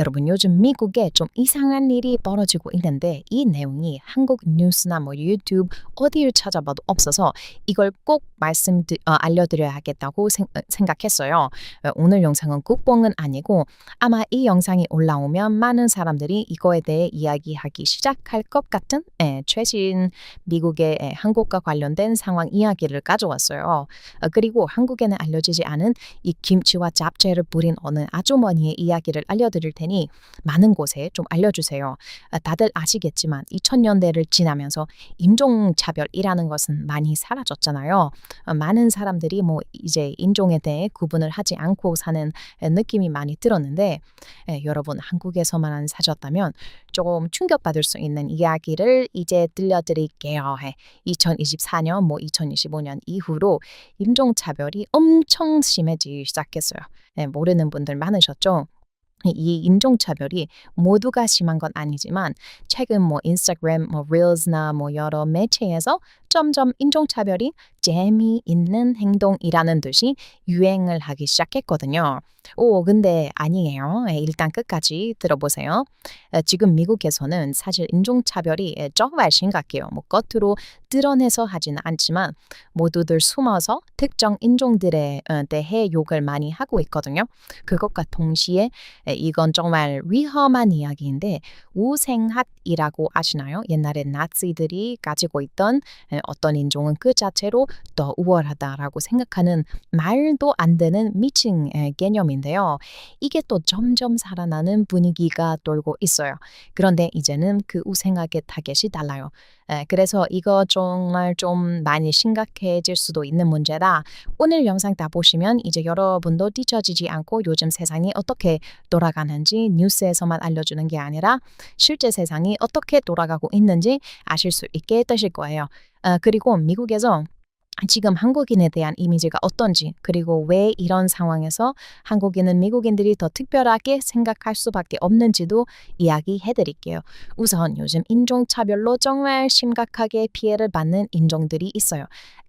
여러분 요즘 미국에 좀 이상한 일이 벌어지고 있는데 이 내용이 한국 뉴스나 뭐 유튜브 어디를 찾아봐도 없어서 이걸 꼭 알려드려야겠다고 생각했어요. 오늘 영상은 국뽕은 아니고 아마 이 영상이 올라오면 많은 사람들이 이거에 대해 이야기하기 시작할 것 같은 최신 미국의 한국과 관련된 상황 이야기를 가져왔어요. 그리고 한국에는 알려지지 않은 이 김치와 잡채를 뿌린 어느 아주머니의 이야기를 알려드릴 테니 많은 곳에 좀 알려주세요. 다들 아시겠지만 2000년대를 지나면서 인종차별이라는 것은 많이 사라졌잖아요. 많은 사람들이 뭐 이제 인종에 대해 구분을 하지 않고 사는 느낌이 많이 들었는데 여러분 한국에서만 사셨다면 조금 충격받을 수 있는 이야기를 이제 들려드릴게요. 2024년, 2025년 이후로 인종차별이 엄청 심해지기 시작했어요. 모르는 분들 많으셨죠? 이 인종차별이 모두가 심한 건 아니지만 최근 인스타그램, 릴스나 여러 매체에서 점점 인종차별이 재미있는 행동이라는 듯이 유행을 하기 시작했거든요. 근데 아니에요. 일단 끝까지 들어보세요. 지금 미국에서는 사실 인종차별이 정말 심각해요. 겉으로 드러내서 하지는 않지만 모두들 숨어서 특정 인종들에 대해 욕을 많이 하고 있거든요. 그것과 동시에 이건 정말 위험한 이야기인데 우생학이라고 아시나요? 옛날에 나치들이 가지고 있던 어떤 인종은 그 자체로 더 우월하다라고 생각하는 말도 안 되는 미친 개념인데요. 이게 또 점점 살아나는 분위기가 돌고 있어요. 그런데 이제는 그 우생학의 타겟이 달라요. 그래서 이거 정말 좀 많이 심각해질 수도 있는 문제다. 오늘 영상 다 보시면 이제 여러분도 뒤처지지 않고 요즘 세상이 어떻게 돌아가는지 뉴스에서만 알려주는 게 아니라 실제 세상이 어떻게 돌아가고 있는지 아실 수 있게 되실 거예요. 그리고 미국에서 지금 한국인에 대한 이미지가 어떤지 그리고 왜 이런 상황에서 한국인은 미국인들이 더 특별하게 생각할 수밖에 없는지도 이야기해 드릴게요. 우선 요즘 인종차별로 정말 심각하게 피해를 받는 인종들이 있어요.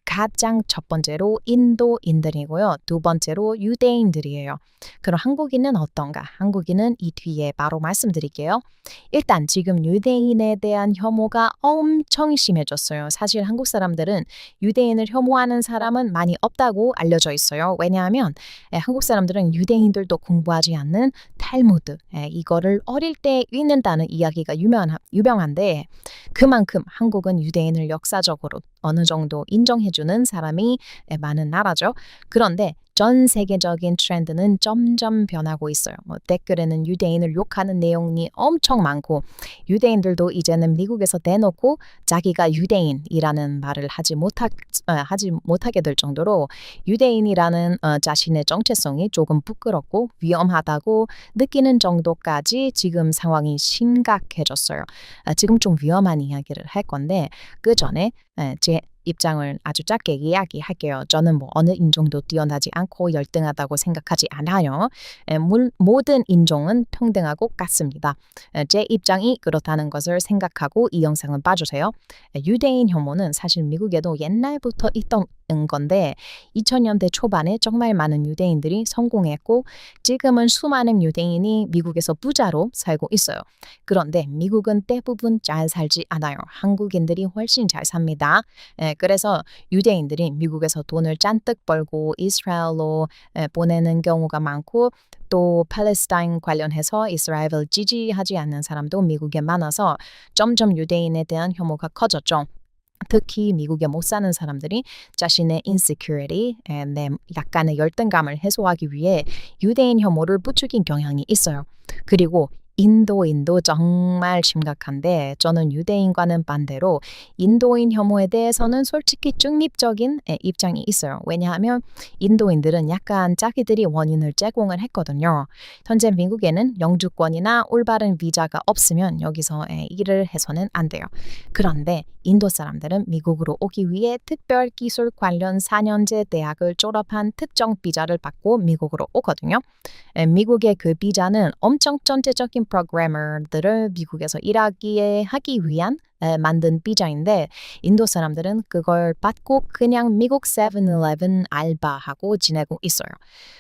가장 첫 번째로 인도인들이고요. 두 번째로 유대인들이에요. 그럼 한국인은 어떤가? 한국인은 이 뒤에 바로 말씀드릴게요. 일단 지금 유대인에 대한 혐오가 엄청 심해졌어요. 사실 한국 사람들은 유대인을 혐오하는 사람은 많이 없다고 알려져 있어요. 왜냐하면 한국 사람들은 유대인들도 공부하지 않는 탈무드 이거를 어릴 때 읽는다는 이야기가 유명한데 그만큼 한국은 유대인을 역사적으로 어느 정도 인정해주는 사람이 많은 나라죠. 그런데 전 세계적인 트렌드는 점점 변하고 있어요. 댓글에는 유대인을 욕하는 내용이 엄청 많고 유대인들도 이제는 미국에서 대놓고 자기가 유대인이라는 말을 하지 못하게 될 정도로 유대인이라는 자신의 정체성이 조금 부끄럽고 위험하다고 느끼는 정도까지 지금 상황이 심각해졌어요. 지금 좀 위험한 이야기를 할 건데 그 전에 제 입장을 아주 짧게 이야기할게요. 저는 어느 인종도 뛰어나지 않고 열등하다고 생각하지 않아요. 모든 인종은 평등하고 같습니다. 제 입장이 그렇다는 것을 생각하고 이 영상을 봐주세요. 유대인 혐오는 사실 미국에도 옛날부터 있던 건데 2000년대 초반에 정말 많은 유대인들이 성공했고 지금은 수많은 유대인이 미국에서 부자로 살고 있어요. 그런데 미국은 대부분 잘 살지 않아요. 한국인들이 훨씬 잘 삽니다. 그래서 유대인들이 미국에서 돈을 잔뜩 벌고 이스라엘로 보내는 경우가 많고 또 팔레스타인 관련해서 이스라엘을 지지하지 않는 사람도 미국에 많아서 점점 유대인에 대한 혐오가 커졌죠. 특히 미국에 못 사는 사람들이 자신의 insecurity, 약간의 열등감을 해소하기 위해 유대인 혐오를 부추긴 경향이 있어요. 그리고 인도인도 정말 심각한데 저는 유대인과는 반대로 인도인 혐오에 대해서는 솔직히 중립적인 입장이 있어요. 왜냐하면 인도인들은 약간 자기들이 원인을 제공을 했거든요. 현재 미국에는 영주권이나 올바른 비자가 없으면 여기서 일을 해서는 안 돼요. 그런데 인도 사람들은 미국으로 오기 위해 특별기술 관련 4년제 대학을 졸업한 특정 비자를 받고 미국으로 오거든요. 미국의 그 비자는 엄청 전체적인 프로그래머들을 미국에서 일하기 위한 만든 비자인데 인도 사람들은 그걸 받고 그냥 미국 7-Eleven 알바하고 지내고 있어요.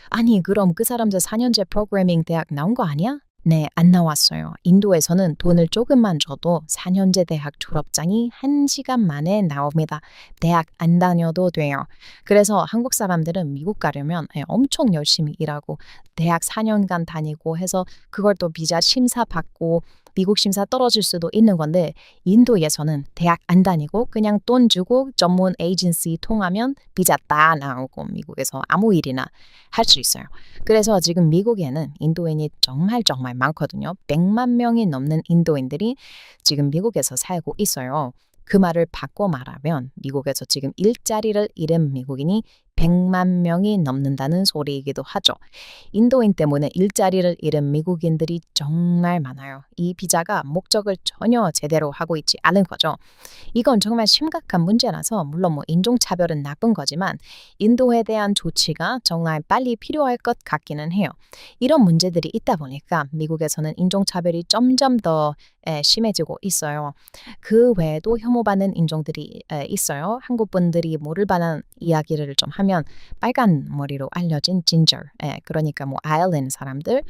아니 그럼 그 사람들 4년제 프로그래밍 대학 나온 거 아니야? 네, 안 나왔어요. 인도에서는 돈을 조금만 줘도 4년제 대학 졸업장이 1시간 만에 나옵니다. 대학 안 다녀도 돼요. 그래서 한국 사람들은 미국 가려면 엄청 열심히 일하고 대학 4년간 다니고 해서 그걸 또 비자 심사 받고 미국 심사 떨어질 수도 있는 건데 인도에서는 대학 안 다니고 그냥 돈 주고 전문 에이전시 통하면 비자 다 나오고 미국에서 아무 일이나 할 수 있어요. 그래서 지금 미국에는 인도인이 정말 많거든요. 100만 명이 넘는 인도인들이 지금 미국에서 살고 있어요. 그 말을 바꿔 말하면 미국에서 지금 일자리를 잃은 미국인이 100만 명이 넘는다는 소리이기도 하죠. 인도인 때문에 일자리를 잃은 미국인들이 정말 많아요. 이 비자가 목적을 전혀 제대로 하고 있지 않은 거죠. 이건 정말 심각한 문제라서 물론 뭐 인종차별은 나쁜 거지만 인도에 대한 조치가 정말 빨리 필요할 것 같기는 해요. 이런 문제들이 있다 보니까 미국에서는 인종차별이 점점 더 심해지고 있어요. 그 외에도 혐오받는 인종들이 있어요. 한국 분들이 모를 만한 이야기를 좀 하면 빨간 머리로 알려진 진저, 그러니까 뭐 아일랜드 사람들,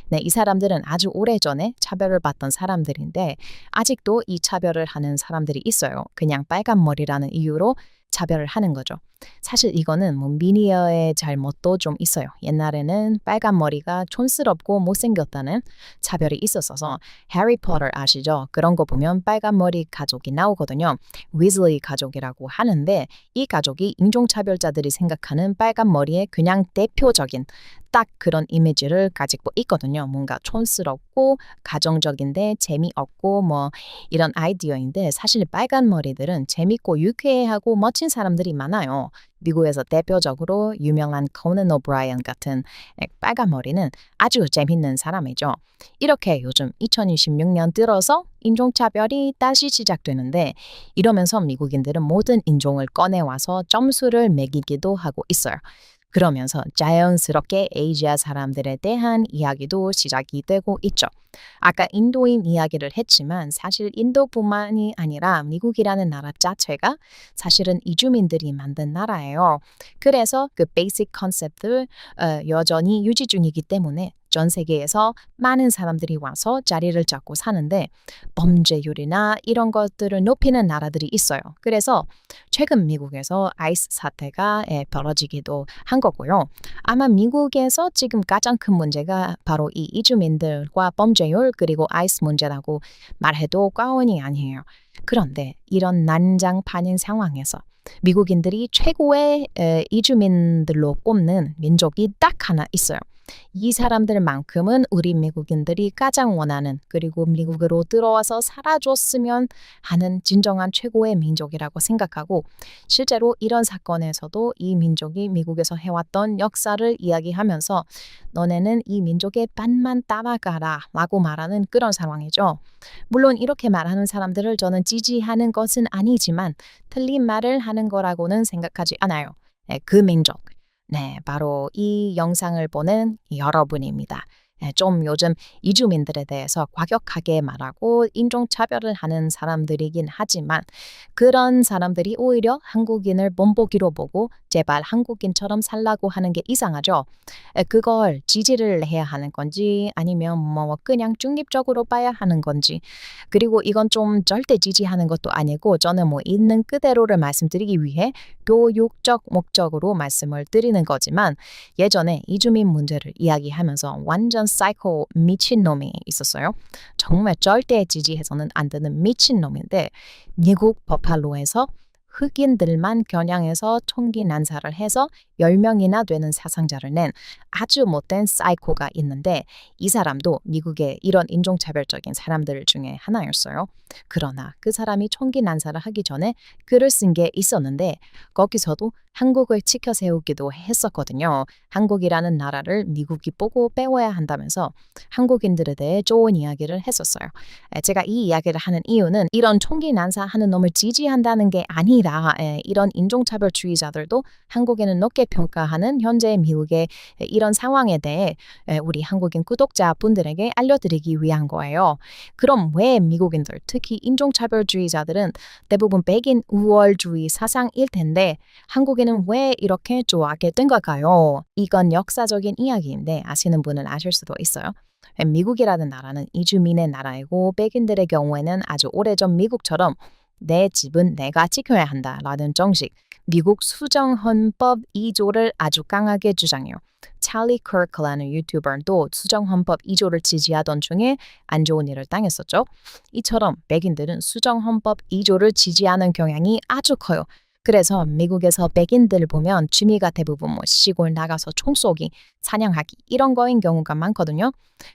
네, 이 사람들은 아주 오래전에 차별을 받던 사람들인데 아직도 이 차별을 하는 사람들이 있어요. 그냥 빨간 머리라는 이유로 차별을 하는 거죠. 사실 이거는 뭐 미니어의 잘못도 좀 있어요. 옛날에는 빨간 머리가 촌스럽고 못생겼다는 차별이 있었어서 해리포터 아시죠? 그런 거 보면 빨간 머리 가족이 나오거든요. 위즐리 가족이라고 하는데 이 가족이 인종차별자들이 생각하는 빨간 머리의 그냥 대표적인 딱 그런 이미지를 가지고 있거든요. 뭔가 촌스럽고 가정적인데 재미없고 뭐 이런 아이디어인데 사실 빨간 머리들은 재밌고 유쾌하고 멋진 사람들이 많아요. 미국에서 대표적으로 유명한 코난 오브라이언 같은 빨간 머리는 아주 재밌는 사람이죠. 이렇게 요즘 2026년 들어서 인종차별이 다시 시작되는데 이러면서 미국인들은 모든 인종을 꺼내와서 점수를 매기기도 하고 있어요. 그러면서 자연스럽게 아시아 사람들에 대한 이야기도 시작이 되고 있죠. 아까 인도인 이야기를 했지만 사실 인도뿐만이 아니라 미국이라는 나라 자체가 사실은 이주민들이 만든 나라예요. 그래서 그 베이직 컨셉들 여전히 유지 중이기 때문에 전 세계에서 많은 사람들이 와서 자리를 잡고 사는데 범죄율이나 이런 것들을 높이는 나라들이 있어요. 그래서 최근 미국에서 아이스 사태가 벌어지기도 한 거고요. 아마 미국에서 지금 가장 큰 문제가 바로 이 이주민들과 범죄율 그리고 아이스 문제라고 말해도 과언이 아니에요. 그런데 이런 난장판인 상황에서 미국인들이 최고의 이주민들로 꼽는 민족이 딱 하나 있어요. 이 사람들만큼은 우리 미국인들이 가장 원하는 그리고 미국으로 들어와서 살아줬으면 하는 진정한 최고의 민족이라고 생각하고 실제로 이런 사건에서도 이 민족이 미국에서 해왔던 역사를 이야기하면서 너네는 이 민족의 반만 따라가라 라고 말하는 그런 상황이죠. 물론 이렇게 말하는 사람들을 저는 지지하는 것은 아니지만 틀린 말을 하는 거라고는 생각하지 않아요. 그 민족. 네, 바로 이 영상을 보는 여러분입니다. 좀 요즘 이주민들에 대해서 과격하게 말하고 인종차별을 하는 사람들이긴 하지만 그런 사람들이 오히려 한국인을 본보기로 보고 제발 한국인처럼 살라고 하는 게 이상하죠. 그걸 지지를 해야 하는 건지 아니면 뭐 그냥 중립적으로 봐야 하는 건지 그리고 이건 좀 절대 지지하는 것도 아니고 저는 뭐 있는 그대로를 말씀드리기 위해 교육적 목적으로 말씀을 드리는 거지만 예전에 이주민 문제를 이야기하면서 완전 사이코 미친놈이 있었어요. 정말 절대 지지해서는 안 되는 미친놈인데 미국 버팔로에서 흑인들만 겨냥해서 총기 난사를 해서 10명이나 되는 사상자를 낸 아주 못된 사이코가 있는데 이 사람도 미국의 이런 인종차별적인 사람들 중에 하나였어요. 그러나 그 사람이 총기 난사를 하기 전에 글을 쓴 게 있었는데 거기서도 한국을 치켜 세우기도 했었거든요. 한국이라는 나라를 미국이 보고 배워야 한다면서 한국인들에 대해 좋은 이야기를 했었어요. 제가 이 이야기를 하는 이유는 이런 총기 난사하는 놈을 지지한다는 게 아니라 이런 인종차별주의자들도 한국인을 높게 평가하는 현재 미국의 이런 상황에 대해 우리 한국인 구독자분들에게 알려드리기 위한 거예요. 그럼 왜 미국인들, 특히 인종차별주의자들은 대부분 백인 우월주의 사상일 텐데 한국인은 왜 이렇게 좋아하게 된 걸까요? 이건 역사적인 이야기인데 아시는 분은 아실 수도 있어요. 미국이라는 나라는 이주민의 나라이고 백인들의 경우에는 아주 오래전 미국처럼 내 집은 내가 지켜야 한다라는 정식, 미국 수정헌법 2조를 아주 강하게 주장해요. 찰리 커크라는 유튜버도 수정헌법 2조를 지지하던 중에 안 좋은 일을 당했었죠. 이처럼 백인들은 수정헌법 2조를 지지하는 경향이 아주 커요. 그래서 미국에서 백인들 보면 취미가 대부분 시골 나가서 총쏘기, 사냥하기 이런 거인 경우가 많거든요.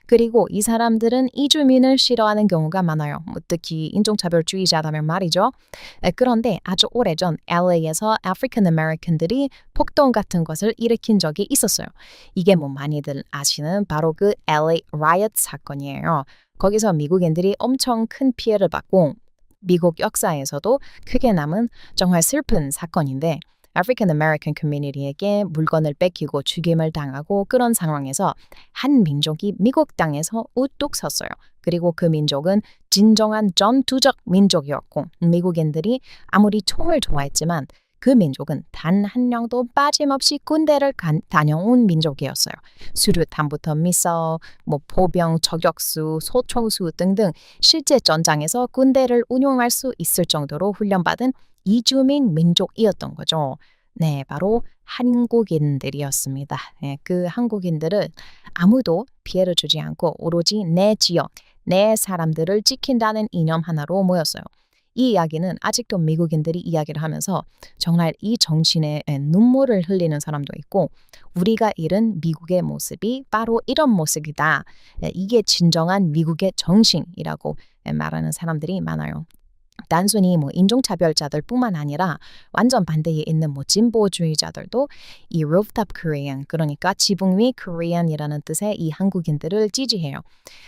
그리고 이 사람들은 이주민을 싫어하는 경우가 많아요. 특히 인종차별주의자라면 말이죠. 그런데 아주 오래전 LA에서 아프리칸 아메리칸들이 폭동 같은 것을 일으킨 적이 있었어요. 이게 많이들 아시는 바로 그 LA riot 사건이에요. 거기서 미국인들이 엄청 큰 피해를 받고 미국 역사에서도 크게 남은 정말 슬픈 사건인데 아프리칸 아메리칸 커뮤니티에게 물건을 뺏기고 죽임을 당하고 그런 상황에서 한 민족이 미국 땅에서 우뚝 섰어요. 그리고 그 민족은 진정한 전투적 민족이었고 미국인들이 아무리 총을 좋아했지만 그 민족은 단 한 명도 빠짐없이 군대를 다녀온 민족이었어요. 수류탄부터 미사일, 포병, 저격수, 소총수 등등 실제 전장에서 군대를 운용할 수 있을 정도로 훈련받은 이주민 민족이었던 거죠. 네, 바로 한국인들이었습니다. 네, 그 한국인들은 아무도 피해를 주지 않고 오로지 내 지역, 내 사람들을 지킨다는 이념 하나로 모였어요. 이 이야기는 아직도 미국인들이 이야기를 하면서 정말 이 정신에 눈물을 흘리는 사람도 있고 우리가 잃은 미국의 모습이 바로 이런 모습이다. 이게 진정한 미국의 정신이라고 말하는 사람들이 많아요. 단순히 인종차별자들 뿐만 아니라 완전 반대에 있는 진보주의자들도 이 rooftop Korean, 그러니까 지붕 위 Korean이라는 뜻의 이 한국인들을 지지해요.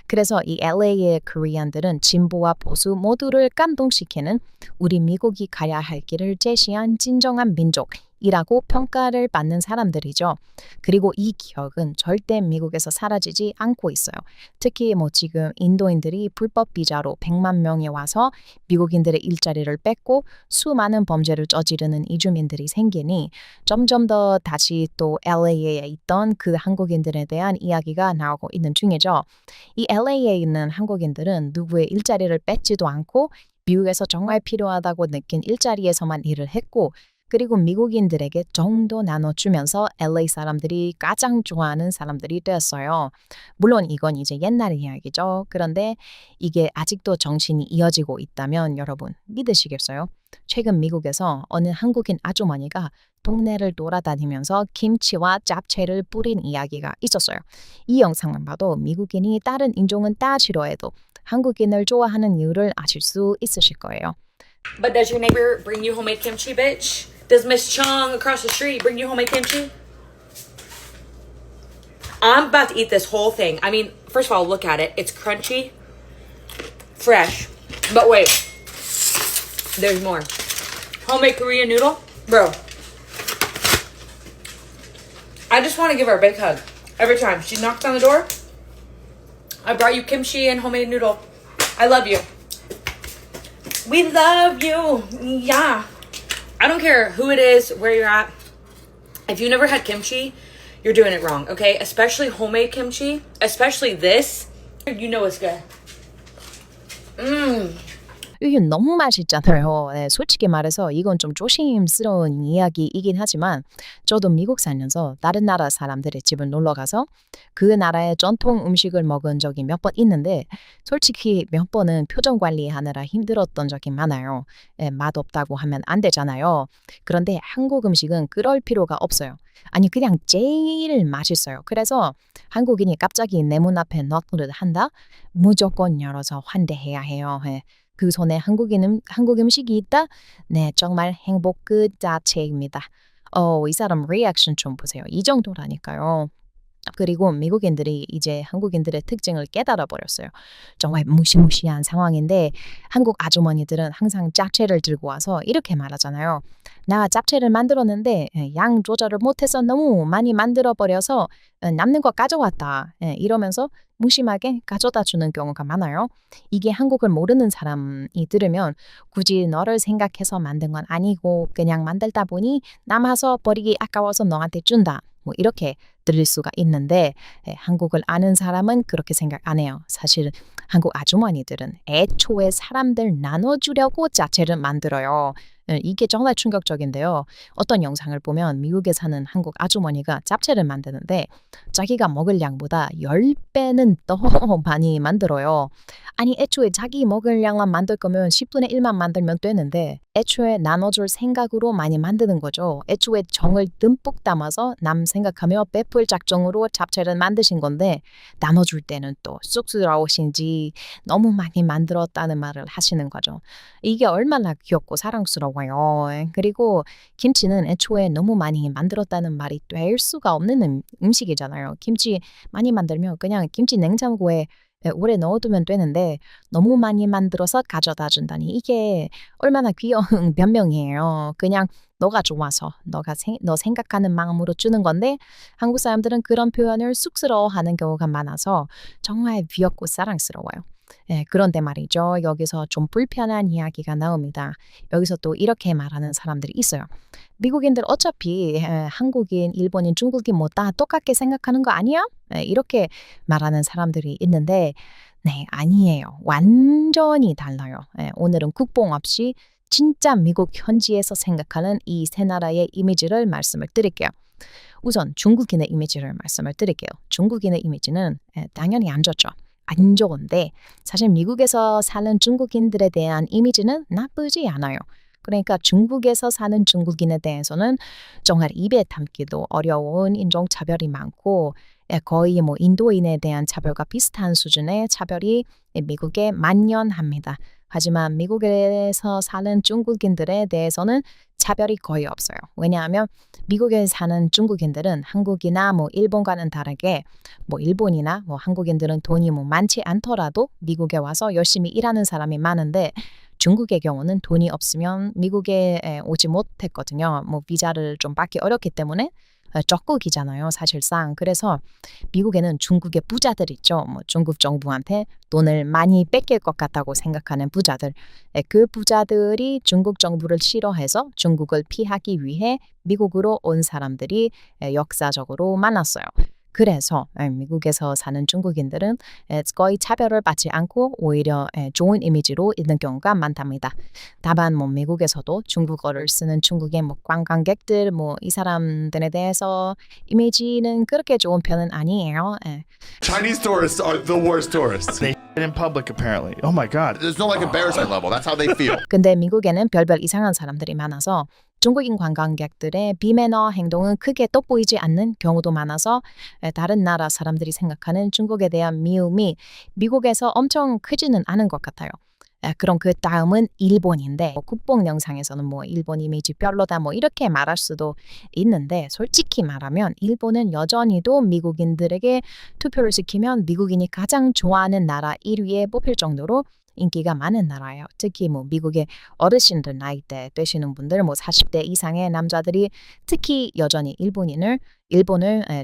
그래서 이 LA의 Korean들은 진보와 보수 모두를 감동시키는 우리 미국이 가야 할 길을 제시한 진정한 민족이라고 평가를 받는 사람들이죠. 그리고 이 기억은 절대 미국에서 사라지지 않고 있어요. 특히 지금 인도인들이 불법 비자로 100만 명이 와서 미국인들의 일자리를 뺏고 수많은 범죄를 저지르는 이주민들이 생기니 점점 더 다시 또 LA에 있던 그 한국인들에 대한 이야기가 나오고 있는 중이죠. 이 LA에 있는 한국인들은 누구의 일자리를 뺏지도 않고 미국에서 정말 필요하다고 느낀 일자리에서만 일을 했고 그리고 미국인들에게 정도 나눠주면서 LA 사람들이 가장 좋아하는 사람들이 되었어요. 물론 이건 이제 옛날 이야기죠. 그런데 이게 아직도 정신이 이어지고 있다면 여러분 믿으시겠어요? 최근 미국에서 어느 한국인 아주머니가 동네를 돌아다니면서 김치와 잡채를 뿌린 이야기가 있었어요. 이 영상만 봐도 미국인이 다른 인종은 다 싫어해도 한국인을 좋아하는 이유를 아실 수 있으실 거예요. But does your neighbor bring you homemade kimchi, bitch? Does Miss Chung across the street bring you homemade kimchi? I'm about to eat this whole thing. I mean, first of all, look at it. It's crunchy, fresh. But wait, there's more. Homemade Korean noodle? Bro, I just want to give her a big hug. Every time she knocks on the door, I brought you kimchi and homemade noodle. I love you. We love you. Yeah. I don't care who it is, where you're at. If you never had kimchi, you're doing it wrong, okay? Especially homemade kimchi. Especially this. You know it's good. 이게 너무 맛있잖아요. 네, 솔직히 말해서 이건 좀 조심스러운 이야기이긴 하지만 저도 미국 살면서 다른 나라 사람들의 집을 놀러 가서 그 나라의 전통 음식을 먹은 적이 몇 번 있는데 솔직히 몇 번은 표정 관리하느라 힘들었던 적이 많아요. 맛없다고 하면 안 되잖아요. 그런데 한국 음식은 그럴 필요가 없어요. 아니 그냥 제일 맛있어요. 그래서 한국인이 갑자기 내 문 앞에 너클을 한다? 무조건 열어서 환대해야 해요. 그 손에 한국 음식이 있다? 네, 정말 행복 그 자체입니다. 이 사람 리액션 좀 보세요. 이 정도라니까요. 그리고 미국인들이 이제 한국인들의 특징을 깨달아 버렸어요. 정말 무시무시한 상황인데 한국 아주머니들은 항상 잡채를 들고 와서 이렇게 말하잖아요. 나 잡채를 만들었는데 양 조절을 못해서 너무 많이 만들어 버려서 남는 거 가져왔다. 이러면서 무심하게 가져다 주는 경우가 많아요. 이게 한국을 모르는 사람이 들으면 굳이 너를 생각해서 만든 건 아니고 그냥 만들다 보니 남아서 버리기 아까워서 너한테 준다. 뭐 이렇게 들릴 수가 있는데 한국을 아는 사람은 그렇게 생각 안 해요. 사실 한국 아주머니들은 애초에 사람들 나눠주려고 자체를 만들어요. 이게 정말 충격적인데요. 어떤 영상을 보면 미국에 사는 한국 아주머니가 잡채를 만드는데 자기가 먹을 양보다 10배는 더 많이 만들어요. 아니 애초에 자기 먹을 양만 만들 거면 10분의 1만 만들면 되는데 애초에 나눠줄 생각으로 많이 만드는 거죠. 애초에 정을 듬뿍 담아서 남 생각하며 베풀 작정으로 잡채를 만드신 건데 나눠줄 때는 또 쑥스러우신지 너무 많이 만들었다는 말을 하시는 거죠. 이게 얼마나 귀엽고 사랑스러워요. 그리고 김치는 애초에 너무 많이 만들었다는 말이 될 수가 없는 음식이잖아요. 김치 많이 만들면 그냥 김치 냉장고에 오래 넣어두면 되는데 너무 많이 만들어서 가져다 준다니 이게 얼마나 귀여운 변명이에요. 그냥 너가 좋아서 너 생각하는 마음으로 주는 건데 한국 사람들은 그런 표현을 쑥스러워하는 경우가 많아서 정말 귀엽고 사랑스러워요. 그런데 말이죠. 여기서 좀 불편한 이야기가 나옵니다. 여기서 또 이렇게 말하는 사람들이 있어요. 미국인들 어차피 한국인, 일본인, 중국인 뭐 다 똑같게 생각하는 거 아니야? 이렇게 말하는 사람들이 있는데 네, 아니에요. 완전히 달라요. 오늘은 국뽕 없이 진짜 미국 현지에서 생각하는 이 세 나라의 이미지를 말씀을 드릴게요. 우선 중국인의 이미지를 말씀을 드릴게요. 중국인의 이미지는 당연히 안 좋죠. 안 좋은데 사실 미국에서 사는 중국인들에 대한 이미지는 나쁘지 않아요. 그러니까 중국에서 사는 중국인에 대해서는 정말 입에 담기도 어려운 인종차별이 많고 거의 뭐 인도인에 대한 차별과 비슷한 수준의 차별이 미국에 만연합니다. 하지만 미국에서 사는 중국인들에 대해서는 차별이 거의 없어요. 왜냐하면 미국에 사는 중국인들은 한국이나 뭐 일본과는 다르게 뭐 일본이나 뭐 한국인들은 돈이 뭐 많지 않더라도 미국에 와서 열심히 일하는 사람이 많은데 중국의 경우는 돈이 없으면 미국에 오지 못했거든요. 뭐 비자를 좀 받기 어렵기 때문에 적국이잖아요, 사실상. 그래서 미국에는 중국의 부자들 있죠. 뭐 중국 정부한테 돈을 많이 뺏길 것 같다고 생각하는 부자들. 그 부자들이 중국 정부를 싫어해서 중국을 피하기 위해 미국으로 온 사람들이 역사적으로 많았어요. 그래서 미국에서 사는 중국인들은 거의 차별을 받지 않고 오히려 좋은 이미지로 있는 경우가 많답니다. 다만 뭐 미국에서도 중국어를 쓰는 중국의 뭐 관광객들 뭐 이 사람들에 대해서 이미지는 그렇게 좋은 편은 아니에요. Chinese tourists are the worst tourists. They shit in public apparently. Oh my god. There's no like embarrassment level. That's how they feel. 근데 미국에는 별별 이상한 사람들이 많아서 중국인 관광객들의 비매너 행동은 크게 돋보이지 않는 경우도 많아서 다른 나라 사람들이 생각하는 중국에 대한 미움이 미국에서 엄청 크지는 않은 것 같아요. 그럼 그 다음은 일본인데 국뽕 영상에서는 뭐 일본 이미지 별로다 뭐 이렇게 말할 수도 있는데 솔직히 말하면 일본은 여전히도 미국인들에게 투표를 시키면 미국인이 가장 좋아하는 나라 1위에 뽑힐 정도로 인기가 많은 나라예요. 특히 뭐 미국의 어르신들 나이대 되시는 분들 뭐 40대 이상의 남자들이 특히 여전히 일본을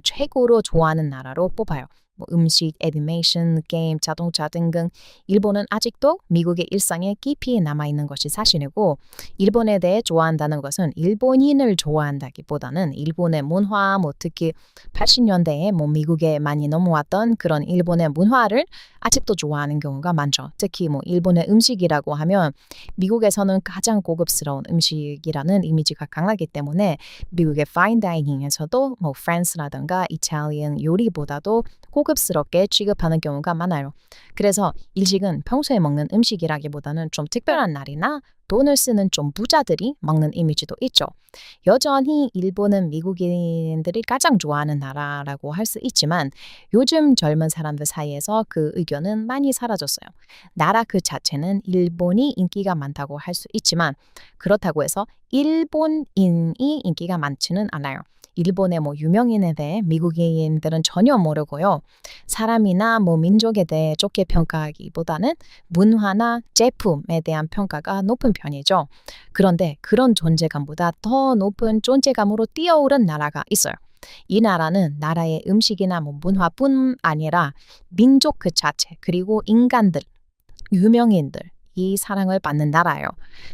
최고로 좋아하는 나라로 뽑아요. 뭐 음식, 애니메이션, 게임, 자동차 등등 일본은 아직도 미국의 일상에 깊이 남아있는 것이 사실이고 일본에 대해 좋아한다는 것은 일본인을 좋아한다기보다는 일본의 문화, 뭐 특히 80년대에 뭐 미국에 많이 넘어왔던 그런 일본의 문화를 아직도 좋아하는 경우가 많죠. 특히 뭐 일본의 음식이라고 하면 미국에서는 가장 고급스러운 음식이라는 이미지가 강하기 때문에 미국의 파인 다이닝에서도 뭐 프랑스라든가 이탈리안 요리보다도 고급스럽게 취급하는 경우가 많아요. 그래서 일식은 평소에 먹는 음식이라기보다는 좀 특별한 날이나 돈을 쓰는 좀 부자들이 먹는 이미지도 있죠. 여전히 일본은 미국인들이 가장 좋아하는 나라라고 할 수 있지만 요즘 젊은 사람들 사이에서 그 의견은 많이 사라졌어요. 나라 그 자체는 일본이 인기가 많다고 할 수 있지만 그렇다고 해서 일본인이 인기가 많지는 않아요. 일본의 뭐 유명인에 대해 미국인들은 전혀 모르고요. 사람이나 뭐 민족에 대해 좋게 평가하기보다는 문화나 제품에 대한 평가가 높은 편이죠. 그런데 그런 존재감보다 더 높은 존재감으로 뛰어오른 나라가 있어요. 이 나라는 나라의 음식이나 뭐 문화뿐 아니라 민족 그 자체 그리고 인간들, 유명인들 이 사랑을 받는 나라예요.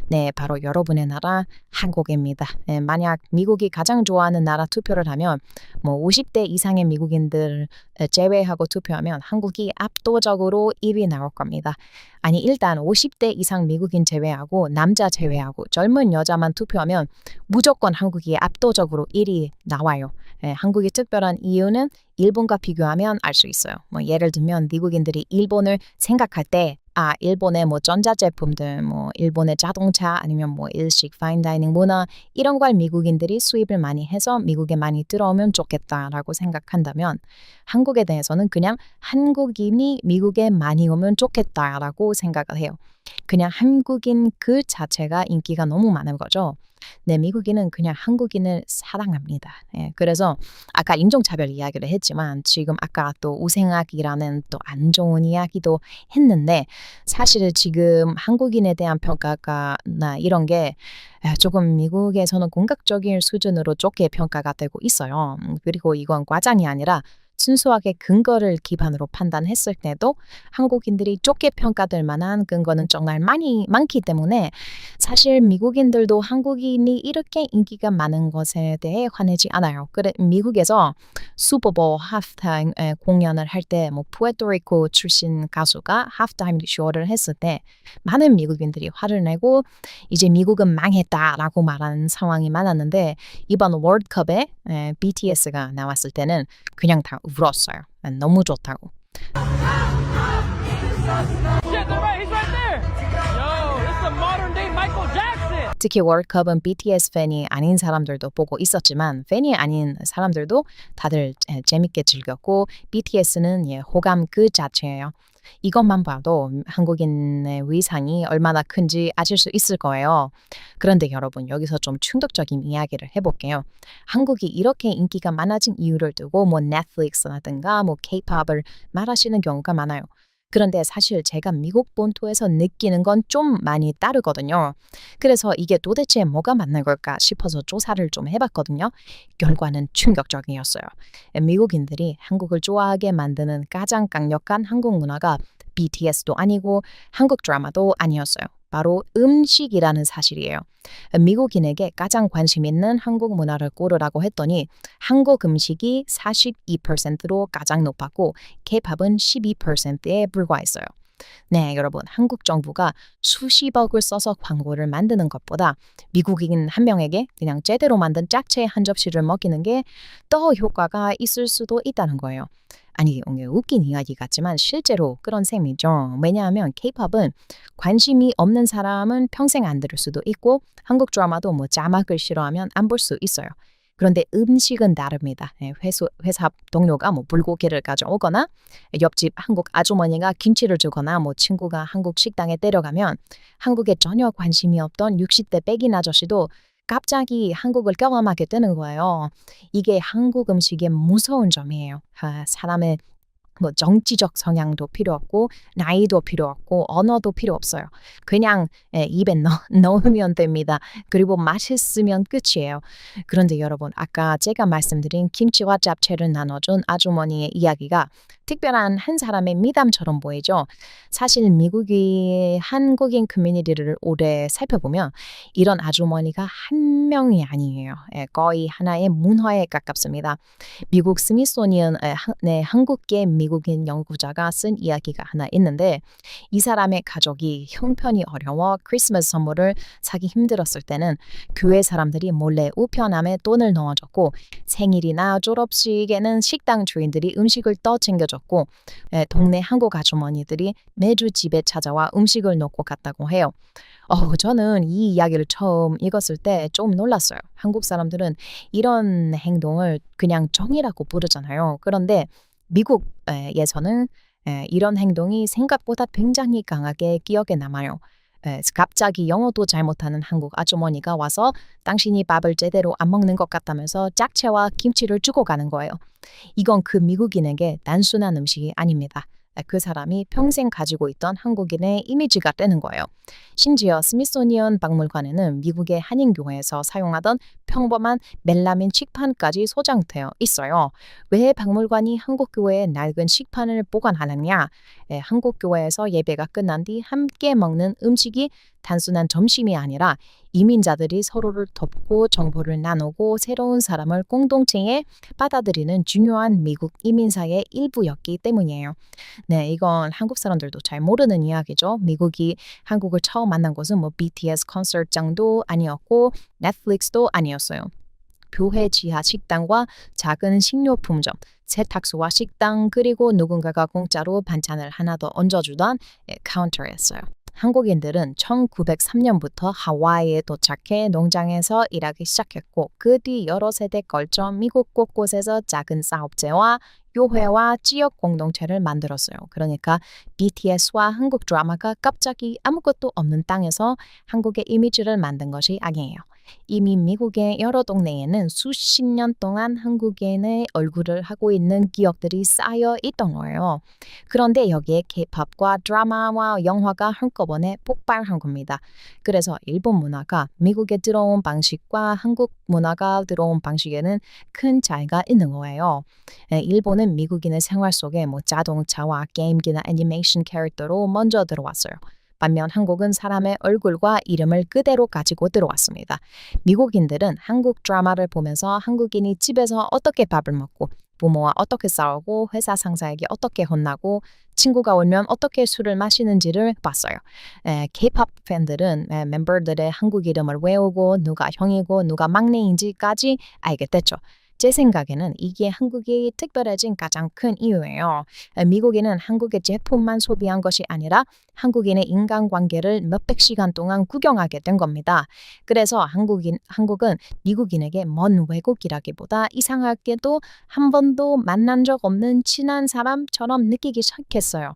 네, 바로 여러분의 나라 한국입니다. 네, 만약 미국이 가장 좋아하는 나라 투표를 하면 뭐 50대 이상의 미국인들 제외하고 투표하면 한국이 압도적으로 1위 나올 겁니다. 아니 일단 50대 이상 미국인 제외하고 남자 제외하고 젊은 여자만 투표하면 무조건 한국이 압도적으로 1위 나와요. 한국이 특별한 이유는 일본과 비교하면 알 수 있어요. 뭐 예를 들면 미국인들이 일본을 생각할 때 일본의 뭐 전자제품들, 뭐 일본의 자동차 아니면 뭐 일식, 파인다이닝 문화 이런 걸 미국인들이 수입을 많이 해서 미국에 많이 들어오면 좋겠다라고 생각한다면 한국에 대해서는 그냥 한국인이 미국에 많이 오면 좋겠다라고 생각을 해요. 그냥 한국인 그 자체가 인기가 너무 많은 거죠. 네, 미국인은 그냥 한국인을 사랑합니다. 그래서 아까 인종차별 이야기를 했지만 지금 아까 또 우생학이라는 또 안 좋은 이야기도 했는데 사실 지금 한국인에 대한 평가가 이런 게 조금 미국에서는 공격적인 수준으로 좋게 평가가 되고 있어요. 그리고 이건 과장이 아니라 순수하게 근거를 기반으로 판단했을 때도 한국인들이 좋게 평가될 만한 근거는 정말 많기 때문에 사실 미국인들도 한국인이 이렇게 인기가 많은 것에 대해 화내지 않아요. 그래 미국에서 슈퍼볼 하프타임 공연을 할 때 뭐 푸에르토리코 출신 가수가 하프타임 쇼를 했을 때 많은 미국인들이 화를 내고 이제 미국은 망했다라고 말하는 상황이 많았는데 이번 월드컵에 BTS가 나왔을 때는 그냥 다 울었어요. 너무 좋다고. Shit, they're right. He's right there. Yo, this is a modern day Michael Jackson. 특히 월드컵은 BTS 팬이 아닌 사람들도 보고 있었지만 팬이 아닌 사람들도 다들 재밌게 즐겼고 BTS는 호감 그 자체예요. 이것만 봐도 한국인의 위상이 얼마나 큰지 아실 수 있을 거예요. 그런데 여러분 여기서 좀 충격적인 이야기를 해볼게요. 한국이 이렇게 인기가 많아진 이유를 두고 뭐 넷플릭스라든가 뭐 K-팝을 말하시는 경우가 많아요. 그런데 사실 제가 미국 본토에서 느끼는 건 좀 많이 다르거든요. 그래서 이게 도대체 뭐가 맞는 걸까 싶어서 조사를 좀 해봤거든요. 결과는 충격적이었어요. 미국인들이 한국을 좋아하게 만드는 가장 강력한 한국 문화가 BTS도 아니고 한국 드라마도 아니었어요. 바로 음식이라는 사실이에요. 미국인에게 가장 관심 있는 한국 문화를 고르라고 했더니 한국 음식이 42%로 가장 높았고 K-팝은 12%에 불과했어요. 네, 여러분 한국 정부가 수십억을 써서 광고를 만드는 것보다 미국인 한 명에게 그냥 제대로 만든 짝채 한 접시를 먹이는 게 더 효과가 있을 수도 있다는 거예요. 아니, 웃긴 이야기 같지만 실제로 그런 셈이죠. 왜냐하면 K-팝은 관심이 없는 사람은 평생 안 들을 수도 있고 한국 드라마도 뭐 자막을 싫어하면 안 볼 수 있어요. 그런데 음식은 다릅니다. 회사 동료가 뭐 불고기를 가져오거나 옆집 한국 아주머니가 김치를 주거나 뭐 친구가 한국 식당에 데려가면 한국에 전혀 관심이 없던 60대 백인 아저씨도 갑자기 한국을 경험하게 되는 거예요. 이게 한국 음식의 무서운 점이에요. 사람의 뭐 정치적 성향도 필요 없고 나이도 필요 없고 언어도 필요 없어요. 그냥 입에 넣으면 됩니다. 그리고 맛있으면 끝이에요. 그런데 여러분 아까 제가 말씀드린 김치와 잡채를 나눠준 아주머니의 이야기가 특별한 한 사람의 미담처럼 보이죠. 사실 미국이 한국인 커뮤니티를 오래 살펴보면 이런 아주머니가 한 명이 아니에요. 거의 하나의 문화에 가깝습니다. 미국 스미소니언 한국계 미국인 연구자가 쓴 이야기가 하나 있는데 이 사람의 가족이 형편이 어려워 크리스마스 선물을 사기 힘들었을 때는 교회 사람들이 몰래 우편함에 돈을 넣어줬고 생일이나 졸업식에는 식당 주인들이 음식을 더 챙겨줬고 동네 한국 아주머니들이 매주 집에 찾아와 음식을 놓고 갔다고 해요. 저는 이 이야기를 처음 읽었을 때 좀 놀랐어요. 한국 사람들은 이런 행동을 그냥 정이라고 부르잖아요. 그런데 미국에서는 이런 행동이 생각보다 굉장히 강하게 기억에 남아요. 갑자기 영어도 잘 못하는 한국 아주머니가 와서 당신이 밥을 제대로 안 먹는 것 같다면서 짝채와 김치를 주고 가는 거예요. 이건 그 미국인에게 단순한 음식이 아닙니다. 그 사람이 평생 가지고 있던 한국인의 이미지가 되는 거예요. 심지어 스미소니언 박물관에는 미국의 한인교회에서 사용하던 평범한 멜라민 식판까지 소장되어 있어요. 왜 박물관이 한국교회의 낡은 식판을 보관하느냐? 한국교회에서 예배가 끝난 뒤 함께 먹는 음식이 단순한 점심이 아니라 이민자들이 서로를 돕고 정보를 나누고 새로운 사람을 공동체에 받아들이는 중요한 미국 이민사의 일부였기 때문이에요. 네, 이건 한국 사람들도 잘 모르는 이야기죠. 미국이 한국을 처음 만난 곳은 뭐 BTS 콘서트장도 아니었고 넷플릭스도 아니었어요. 교회 지하 식당과 작은 식료품점, 세탁소와 식당, 그리고 누군가가 공짜로 반찬을 하나 더 얹어주던 카운터였어요. 한국인들은 1903년부터 하와이에 도착해 농장에서 일하기 시작했고 그 뒤 여러 세대 걸쳐 미국 곳곳에서 작은 사업체와 교회와 지역 공동체를 만들었어요. 그러니까 BTS와 한국 드라마가 갑자기 아무것도 없는 땅에서 한국의 이미지를 만든 것이 아니에요. 이미 미국의 여러 동네에는 수십 년 동안 한국인의 얼굴을 하고 있는 기억들이 쌓여 있던 거예요. 그런데 여기에 K-팝과 드라마와 영화가 한꺼번에 폭발한 겁니다. 그래서 일본 문화가 미국에 들어온 방식과 한국 문화가 들어온 방식에는 큰 차이가 있는 거예요. 일본은 미국인의 생활 속에 뭐 자동차와 게임기나 애니메이션 캐릭터로 먼저 들어왔어요. 반면 한국은 사람의 얼굴과 이름을 그대로 가지고 들어왔습니다. 미국인들은 한국 드라마를 보면서 한국인이 집에서 어떻게 밥을 먹고 부모와 어떻게 싸우고 회사 상사에게 어떻게 혼나고 친구가 오면 어떻게 술을 마시는지를 봤어요. K-pop 팬들은 멤버들의 한국 이름을 외우고 누가 형이고 누가 막내인지까지 알게 됐죠. 제 생각에는 이게 한국이 특별해진 가장 큰 이유예요. 미국인은 한국의 제품만 소비한 것이 아니라 한국인의 인간관계를 몇백 시간 동안 구경하게 된 겁니다. 그래서 한국은 미국인에게 먼 외국이라기보다 이상하게도 한 번도 만난 적 없는 친한 사람처럼 느끼기 시작했어요.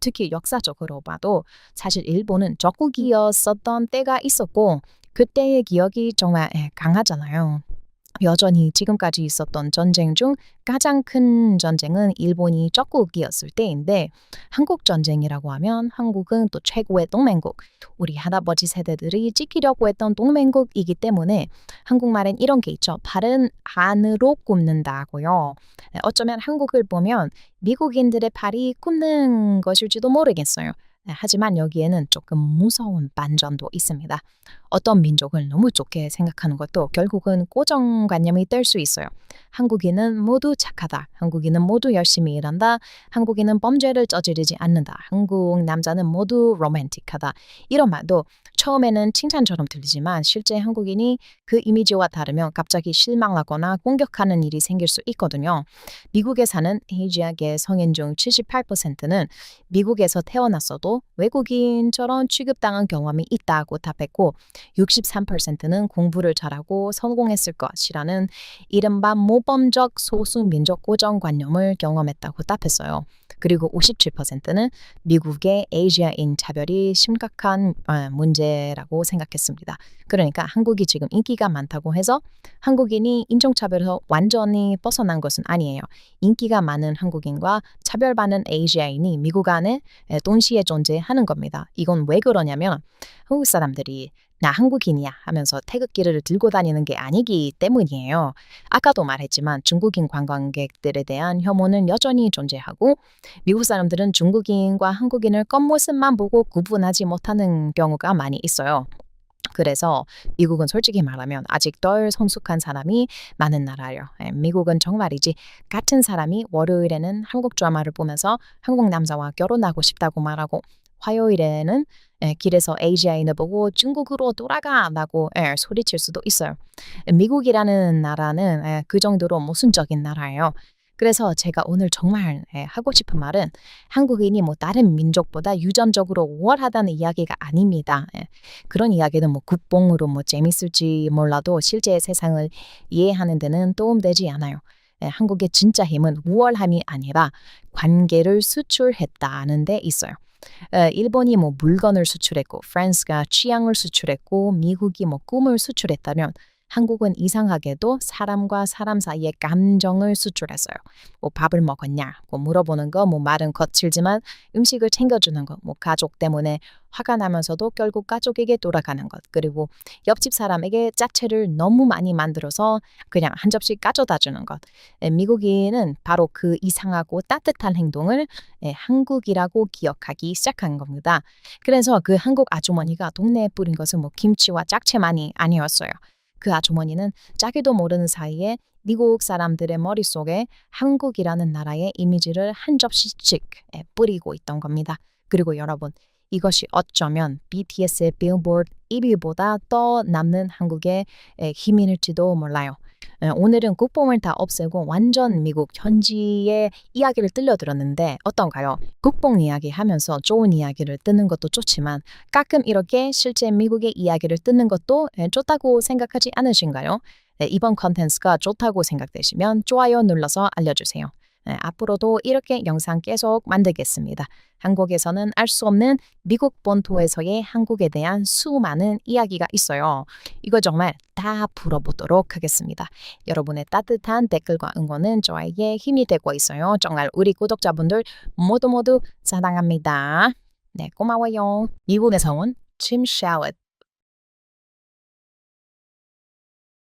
특히 역사적으로 봐도 사실 일본은 적국이었었던 때가 있었고 그때의 기억이 정말 강하잖아요. 여전히 지금까지 있었던 전쟁 중 가장 큰 전쟁은 일본이 적국이었을 때인데 한국 전쟁이라고 하면 한국은 또 최고의 동맹국, 우리 할아버지 세대들이 지키려고 했던 동맹국이기 때문에 한국말엔 이런 게 있죠. 팔은 안으로 굽는다고요. 어쩌면 한국을 보면 미국인들의 팔이 굽는 것일지도 모르겠어요. 하지만 여기에는 조금 무서운 반전도 있습니다. 어떤 민족을 너무 좋게 생각하는 것도 결국은 고정관념이 될 수 있어요. 한국인은 모두 착하다. 한국인은 모두 열심히 일한다. 한국인은 범죄를 저지르지 않는다. 한국 남자는 모두 로맨틱하다. 이런 말도 처음에는 칭찬처럼 들리지만 실제 한국인이 그 이미지와 다르면 갑자기 실망하거나 공격하는 일이 생길 수 있거든요. 미국에 사는 아시아계 성인 중 78%는 미국에서 태어났어도 외국인처럼 취급당한 경험이 있다고 답했고 63%는 공부를 잘하고 성공했을 것이라는 이른바 모범적 소수민족 고정관념을 경험했다고 답했어요. 그리고 57%는 미국의 아시아인 차별이 심각한 문제라고 생각했습니다. 그러니까 한국이 지금 인기가 많다고 해서 한국인이 인종차별에서 완전히 벗어난 것은 아니에요. 인기가 많은 한국인과 차별받는 아시아인이 미국 안에 동시에 존재하는 겁니다. 이건 왜 그러냐면 한국 사람들이 나 한국인이야 하면서 태극기를 들고 다니는 게 아니기 때문이에요. 아까도 말했지만 중국인 관광객들에 대한 혐오는 여전히 존재하고 미국 사람들은 중국인과 한국인을 겉모습만 보고 구분하지 못하는 경우가 많이 있어요. 그래서 미국은 솔직히 말하면 아직 덜 성숙한 사람이 많은 나라예요. 미국은 정말이지 같은 사람이 월요일에는 한국 드라마를 보면서 한국 남자와 결혼하고 싶다고 말하고 화요일에는 길에서 아시아인을 보고 중국으로 돌아가라고 소리칠 수도 있어요. 미국이라는 나라는 그 정도로 모순적인 나라예요. 그래서 제가 오늘 정말 하고 싶은 말은 한국인이 뭐 다른 민족보다 유전적으로 우월하다는 이야기가 아닙니다. 그런 이야기는 뭐 국뽕으로 뭐 재밌을지 몰라도 실제 세상을 이해하는 데는 도움되지 않아요. 한국의 진짜 힘은 우월함이 아니라 관계를 수출했다는 데 있어요. 일본이 뭐 물건을 수출했고 프랑스가 취향을 수출했고 미국이 뭐 꿈을 수출했다면 한국은 이상하게도 사람과 사람 사이의 감정을 수출했어요. 뭐 밥을 먹었냐고 물어보는 거, 뭐 말은 거칠지만 음식을 챙겨주는 것, 뭐 가족 때문에 화가 나면서도 결국 가족에게 돌아가는 것, 그리고 옆집 사람에게 짜채를 너무 많이 만들어서 그냥 한 접시 가져다 주는 것. 미국인은 바로 그 이상하고 따뜻한 행동을 한국이라고 기억하기 시작한 겁니다. 그래서 그 한국 아주머니가 동네에 뿌린 것은 뭐 김치와 짝채만이 아니었어요. 그 아주머니는 자기도 모르는 사이에 미국 사람들의 머릿속에 한국이라는 나라의 이미지를 한 접시씩 뿌리고 있던 겁니다. 그리고 여러분, 이것이 어쩌면 BTS의 빌보드 1위보다 더 남는 한국의 힘일지도 몰라요. 오늘은 국뽕을 다 없애고 완전 미국 현지의 이야기를 들려드렸는데 어떤가요? 국뽕 이야기 하면서 좋은 이야기를 듣는 것도 좋지만 가끔 이렇게 실제 미국의 이야기를 듣는 것도 좋다고 생각하지 않으신가요? 이번 컨텐츠가 좋다고 생각되시면 좋아요 눌러서 알려주세요. 앞으로도 이렇게 영상 계속 만들겠습니다. 한국에서는 알 수 없는 미국 본토에서의 한국에 대한 수많은 이야기가 있어요. 이거 정말 다 풀어보도록 하겠습니다. 여러분의 따뜻한 댓글과 응원은 저에게 힘이 되고 있어요. 정말 우리 구독자분들 모두 사랑합니다. 네, 고마워요. 미국에서 온 짐 샤워트.